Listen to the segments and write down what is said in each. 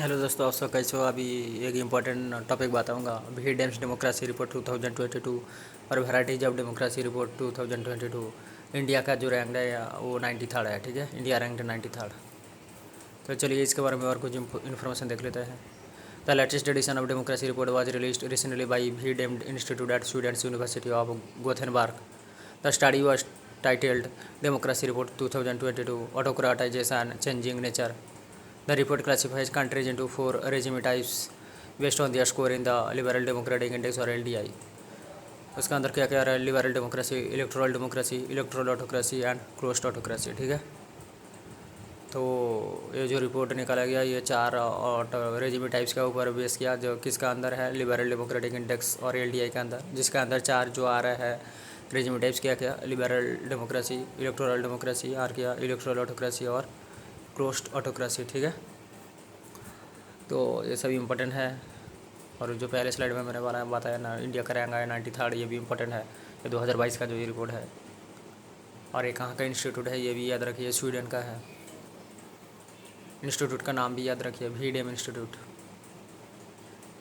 Hello दोस्तों, आप सब कैसे हो। अभी एक इम्पॉर्टेंट टॉपिक बताऊंगा। भी डेम्स डेमोक्रेसी रिपोर्ट 2022 और varieties of democracy report 2022। India का जो रैंक है वो 93rd है। ठीक है, इंडिया रैंक 93rd। तो चलिए इसके बारे में और कुछ इन्फॉर्मेशन देख लेते हैं। The latest edition of democracy report was released recently by V-Dem Institute at Sweden's University of Gothenburg. The study was titled Democracy Report 2022 Autocratization Changing Nature. The report classifies countries into four regime types based on their score in the Liberal Democratic Index और LDI। उसका अंदर क्या क्या रहा है? Liberal democracy, electoral autocracy and closed autocracy. ठीक है, तो ये जो रिपोर्ट निकाला गया ये चार रेजिमी टाइप्स के ऊपर बेस किया, जो किसका अंदर है? लिबरल डेमोक्रेटिक इंडेक्स और LDI के अंदर, जिसका अंदर चार जो आ रहा है रेजिमी टाइप्स क्या क्या? लिबरल डेमोक्रेसी, इलेक्टोरल डेमोक्रेसी और क्या इलेक्ट्रल ऑटोक्रेसी और क्लोज्ड ऑटोक्रेसी। ठीक है, तो ये सभी इम्पोर्टेंट है। और जो पहले स्लाइड में मैंने बताया ना, इंडिया का रैंक आया 93rd, ये भी इम्पोर्टेंट है। ये 2022 का जो ये रिपोर्ट है। और ये कहाँ का इंस्टीट्यूट है ये भी याद रखिए, स्वीडन का है। इंस्टीट्यूट का नाम भी याद रखिए, भी डेम इंस्टीट्यूट।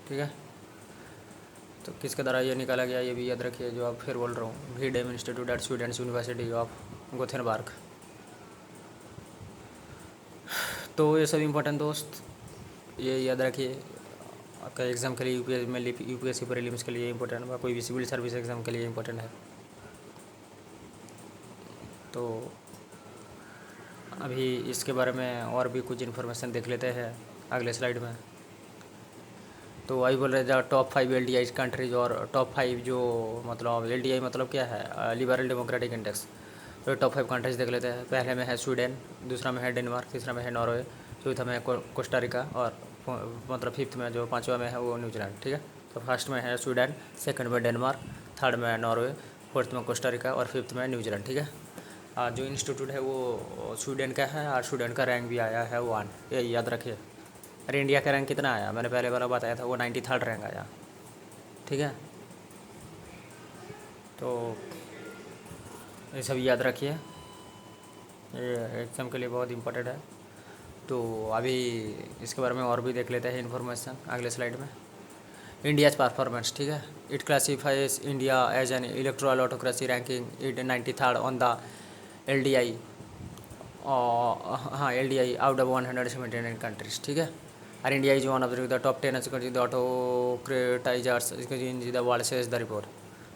ठीक है, तो किसके द्वारा ये निकाला गया ये भी याद रखिए, जो आप फिर बोल रहा हूँ, V-Dem Institute at Sweden's University of Gothenburg. तो ये सब इम्पोर्टेंट दोस्त ये याद रखिए। आपका एग्ज़ाम के लिए यूपीएससी प्रीलिम्स के लिए इम्पोर्टेंट है, कोई भी सिविल सर्विस एग्ज़ाम के लिए इम्पोर्टेंट है। तो अभी इसके बारे में और भी कुछ इन्फॉर्मेशन देख लेते हैं अगले स्लाइड में। तो वही बोल रहे थे टॉप 5 LDI कंट्रीज, और टॉप 5 जो मतलब LDI मतलब क्या है? Liberal democratic index. तो टॉप 5 कंट्रीज देख लेते हैं। पहले में है स्वीडन, दूसरा में है डेनमार्क, तीसरा में है नॉर्वे, चौथा में है कोस्टारिका और मतलब फिफ्थ में जो पाँचवा में है वो न्यूजीलैंड। ठीक है, तो फर्स्ट में है स्वीडन, सेकंड में डेनमार्क, थर्ड में नॉर्वे, फोर्थ में कोस्टारिका और फिफ्थ में न्यूजीलैंड। ठीक है, जो इंस्टीट्यूट है वो स्वीडन का है और स्वीडन का रैंक भी आया है 1, ये याद रखिए। अरे इंडिया का रैंक कितना आया? मैंने पहले बार बताया था, वो 93rd रैंक आया। ठीक है, तो ये सब याद रखिए, ये एग्ज़ाम के लिए बहुत इंपॉर्टेंट है। तो अभी इसके बारे में और भी देख लेते हैं इन्फॉर्मेशन अगले स्लाइड में। India's performance. ठीक है, it classifies India as an electoral autocracy ranking it 93rd on the LDI। हाँ, LDI आउट ऑफ 179 कंट्रीज। ठीक है, और India is one of the top 10 autocratizers in the world says the report.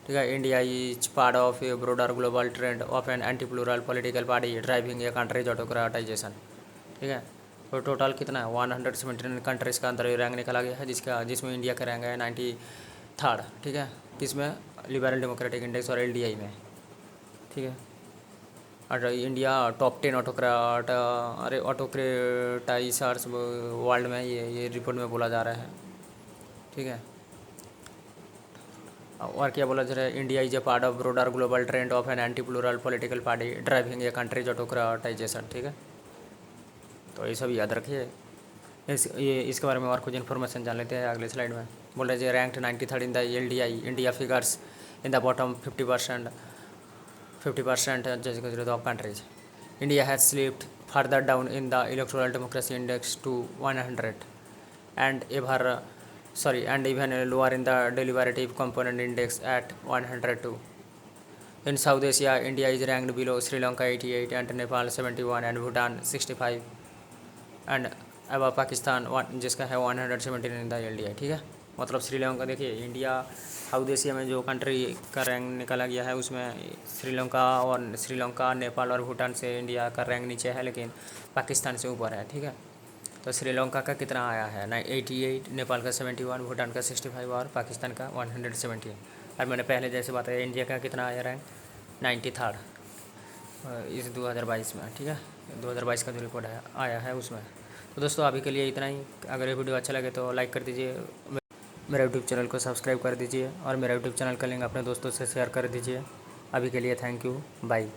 ठीक है, India is part of a broader global trend of an anti plural political party driving a countries autocratization. ठीक है, तो total कितना है? 179 countries का अंदर rank निकाला गया है, जिसमें इंडिया का रैंक है 93rd। ठीक है, किसमें? लिबरल डेमोक्रेटिक इंडेक्स और LDI में। ठीक है, और इंडिया टॉप 10 ऑटोक्रेटाइजर्स वर्ल्ड में ये रिपोर्ट में बोला जा रहा है। ठीक है, और क्या बोला जा रहा है? India is a part of broader global trend of an anti plural political party driving a countries autocratization. ठीक है, तो ये सब याद रखिए। इसके बारे में और कुछ इन्फॉर्मेशन जान लेते हैं अगले स्लाइड में। बोल रहे हैं ranked 93rd in the LDI, India figures in the bottom 50% of countries. India has slipped further down in the electoral democracy index to 100 and even lower in the deliberative component index at 102. In South Asia, India is ranked below Sri Lanka 88 and Nepal 71 and Bhutan 65 and अब पाकिस्तान जिसका है 117 इन the LDI। ठीक है, मतलब श्रीलंका देखिए, India south Asia में जो country का रैंक निकाला गया है उसमें श्रीलंका नेपाल और भूटान से इंडिया का रैंक नीचे है, लेकिन पाकिस्तान से ऊपर है। ठीक है, तो श्रीलंका का कितना आया है? 88, नेपाल का 71, भूटान का 65 और पाकिस्तान का 117। और मैंने पहले जैसे बताया इंडिया का कितना आया रैंक? 93rd इस 2022 में। ठीक है, 2022 का जो रिपोर्ट आया है उसमें। तो दोस्तों अभी के लिए इतना ही। अगर ये वीडियो अच्छा लगे तो लाइक कर दीजिए, मेरा यूट्यूब चैनल को सब्सक्राइब कर दीजिए और मेरा यूट्यूब चैनल का लिंक अपने दोस्तों से शेयर कर दीजिए। अभी के लिए थैंक यू, बाय।